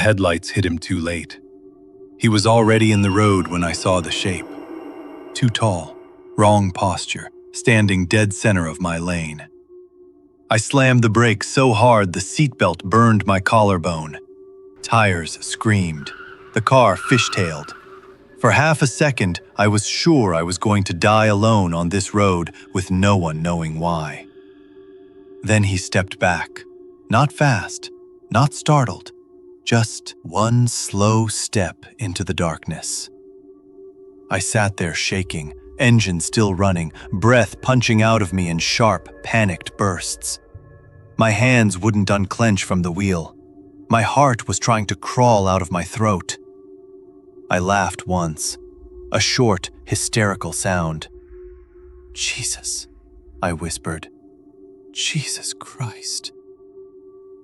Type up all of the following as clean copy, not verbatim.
headlights hit him too late. He was already in the road when I saw the shape. Too tall, wrong posture, standing dead center of my lane. I slammed the brakes so hard the seatbelt burned my collarbone. Tires screamed. The car fishtailed. For half a second, I was sure I was going to die alone on this road with no one knowing why. Then he stepped back. Not fast, not startled, just one slow step into the darkness. I sat there shaking, engine still running, breath punching out of me in sharp, panicked bursts. My hands wouldn't unclench from the wheel. My heart was trying to crawl out of my throat. I laughed once, a short, hysterical sound. "Jesus," I whispered. "Jesus Christ."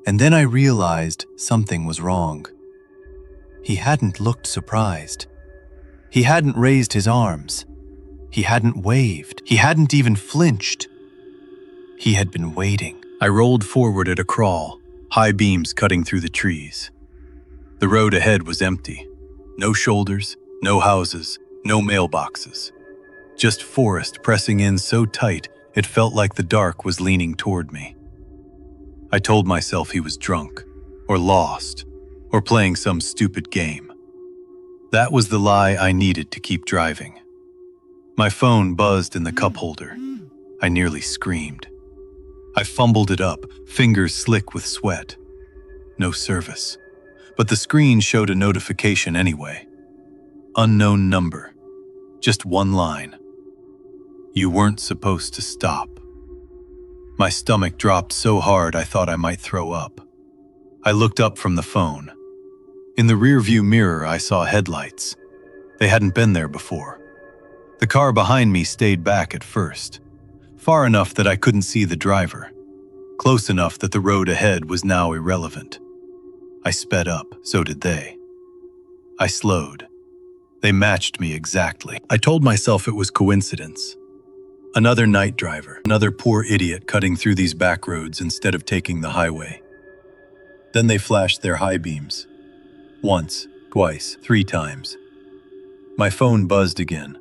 And then I realized something was wrong. He hadn't looked surprised. He hadn't raised his arms. He hadn't waved. He hadn't even flinched. He had been waiting. I rolled forward at a crawl, high beams cutting through the trees. The road ahead was empty. No shoulders, no houses, no mailboxes. Just forest pressing in so tight it felt like the dark was leaning toward me. I told myself he was drunk, or lost, or playing some stupid game. That was the lie I needed to keep driving. My phone buzzed in the cup holder. I nearly screamed. I fumbled it up, fingers slick with sweat. No service. But the screen showed a notification anyway. Unknown number. Just one line. "You weren't supposed to stop." My stomach dropped so hard I thought I might throw up. I looked up from the phone. In the rearview mirror I saw headlights. They hadn't been there before. The car behind me stayed back at first, far enough that I couldn't see the driver, close enough that the road ahead was now irrelevant. I sped up, so did they. I slowed. They matched me exactly. I told myself it was coincidence. Another night driver, another poor idiot cutting through these back roads instead of taking the highway. Then they flashed their high beams. Once, twice, 3 times. My phone buzzed again.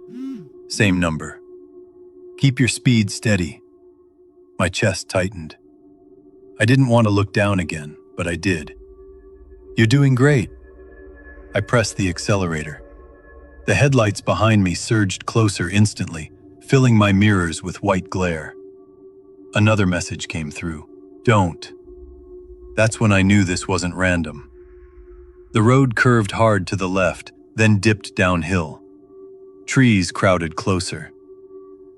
Same number. "Keep your speed steady." My chest tightened. I didn't want to look down again, but I did. "You're doing great." I pressed the accelerator. The headlights behind me surged closer instantly, filling my mirrors with white glare. Another message came through. "Don't." That's when I knew this wasn't random. The road curved hard to the left, then dipped downhill. Trees crowded closer.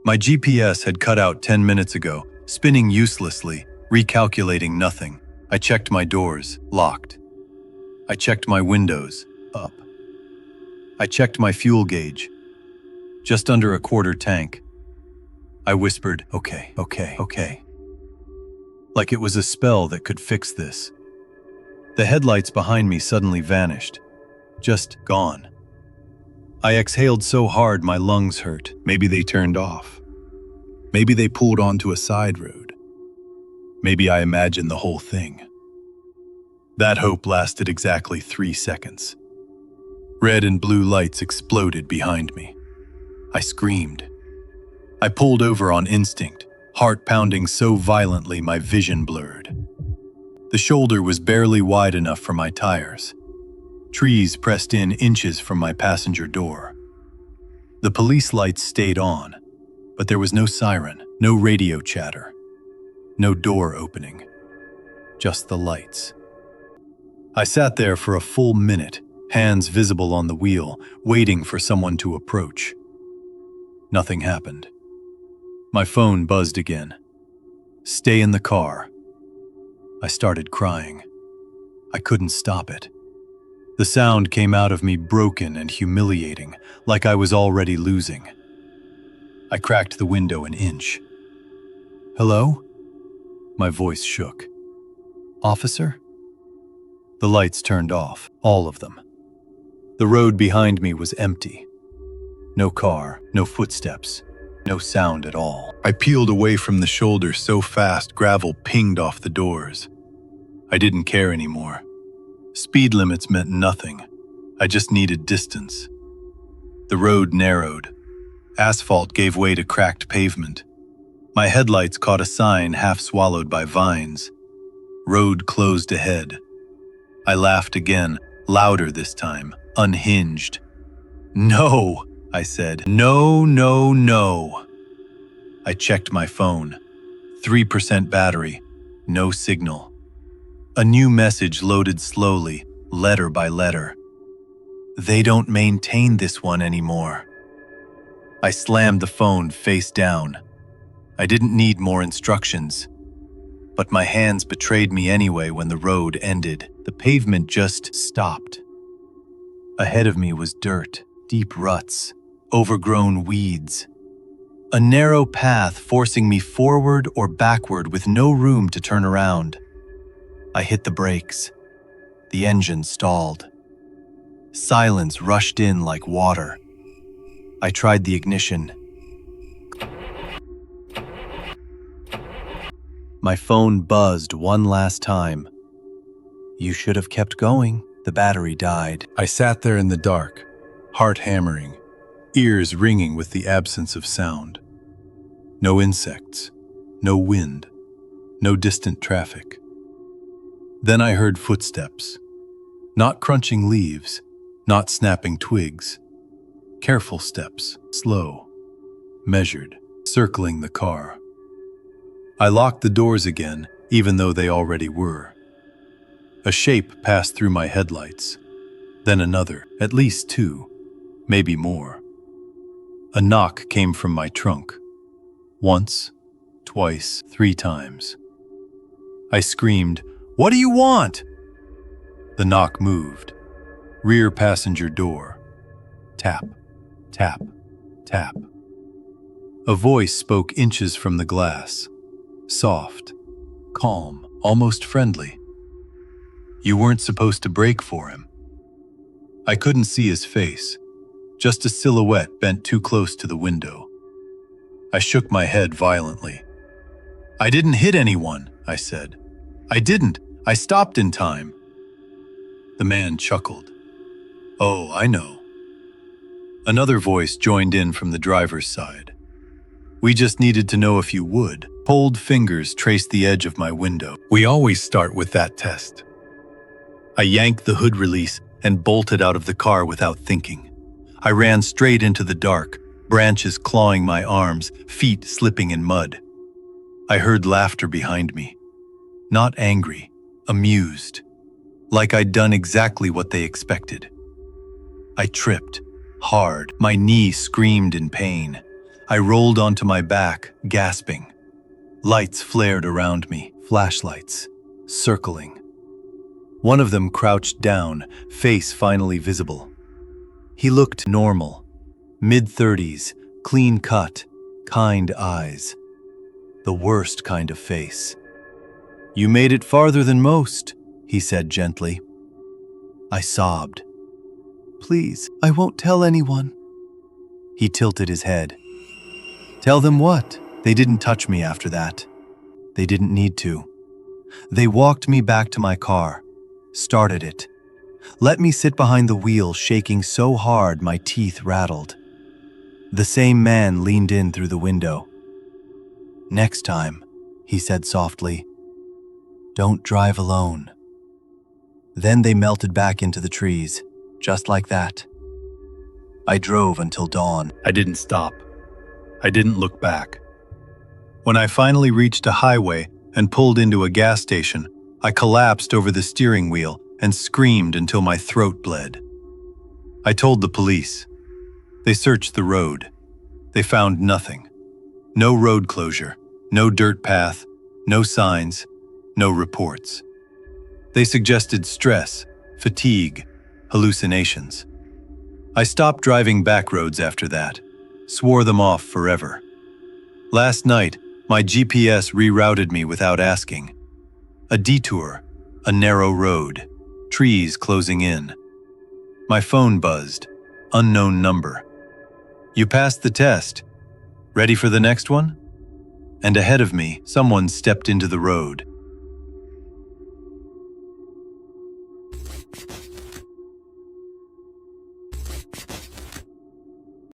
My GPS had cut out 10 minutes ago, spinning uselessly, recalculating nothing. I checked my doors, locked. I checked my windows, up. I checked my fuel gauge, just under a quarter tank. I whispered, "Okay, okay, okay." Like it was a spell that could fix this. The headlights behind me suddenly vanished, just gone. I exhaled so hard my lungs hurt. Maybe they turned off. Maybe they pulled onto a side road. Maybe I imagined the whole thing. That hope lasted exactly 3 seconds. Red and blue lights exploded behind me. I screamed. I pulled over on instinct, heart pounding so violently my vision blurred. The shoulder was barely wide enough for my tires. Trees pressed in inches from my passenger door. The police lights stayed on, but there was no siren, no radio chatter, no door opening, just the lights. I sat there for a full minute, hands visible on the wheel, waiting for someone to approach. Nothing happened. My phone buzzed again. "Stay in the car." I started crying. I couldn't stop it. The sound came out of me broken and humiliating, like I was already losing. I cracked the window an inch. "Hello?" My voice shook. "Officer?" The lights turned off, all of them. The road behind me was empty. No car, no footsteps, no sound at all. I peeled away from the shoulder so fast gravel pinged off the doors. I didn't care anymore. Speed limits meant nothing. I just needed distance. The road narrowed. Asphalt gave way to cracked pavement. My headlights caught a sign half swallowed by vines. Road closed ahead. I laughed again, louder this time, unhinged. "No," I said. "No, no, no." I checked my phone. 3% battery, no signal. A new message loaded slowly, letter by letter. "They don't maintain this one anymore." I slammed the phone face down. I didn't need more instructions. But my hands betrayed me anyway when the road ended. The pavement just stopped. Ahead of me was dirt, deep ruts, overgrown weeds. A narrow path forcing me forward or backward with no room to turn around. I hit the brakes. The engine stalled. Silence rushed in like water. I tried the ignition. My phone buzzed one last time. "You should have kept going." The battery died. I sat there in the dark, heart hammering, ears ringing with the absence of sound. No insects, no wind, no distant traffic. Then I heard footsteps. Not crunching leaves, not snapping twigs. Careful steps, slow, measured, circling the car. I locked the doors again, even though they already were. A shape passed through my headlights, then another, at least two, maybe more. A knock came from my trunk. Once, twice, 3 times. I screamed, "What do you want?" The knock moved. Rear passenger door. Tap, tap, tap. A voice spoke inches from the glass. Soft, calm, almost friendly. "You weren't supposed to brake for him." I couldn't see his face, just a silhouette bent too close to the window. I shook my head violently. "I didn't hit anyone," I said. "I didn't. I stopped in time." The man chuckled. "Oh, I know." Another voice joined in from the driver's side. "We just needed to know if you would." Cold fingers traced the edge of my window. We always start with that test. I yanked the hood release and bolted out of the car without thinking. I ran straight into the dark, branches clawing my arms, feet slipping in mud. I heard laughter behind me. Not angry, amused, like I'd done exactly what they expected. I tripped, hard, my knee screamed in pain. I rolled onto my back, gasping. Lights flared around me, flashlights, circling. One of them crouched down, face finally visible. He looked normal, mid-30s, clean cut, kind eyes. The worst kind of face. "You made it farther than most," he said gently. I sobbed. "Please, I won't tell anyone." He tilted his head. "Tell them what?" They didn't touch me after that. They didn't need to. They walked me back to my car, started it, let me sit behind the wheel shaking so hard my teeth rattled. The same man leaned in through the window. "Next time," he said softly, "don't drive alone." Then they melted back into the trees, just like that. I drove until dawn. I didn't stop. I didn't look back. When I finally reached a highway and pulled into a gas station, I collapsed over the steering wheel and screamed until my throat bled. I told the police. They searched the road. They found nothing. No road closure, no dirt path, no signs, no reports. They suggested stress, fatigue, hallucinations. I stopped driving back roads after that, swore them off forever. Last night, my GPS rerouted me without asking. A detour, a narrow road, trees closing in. My phone buzzed, unknown number. "You passed the test. Ready for the next one?" And ahead of me, someone stepped into the road.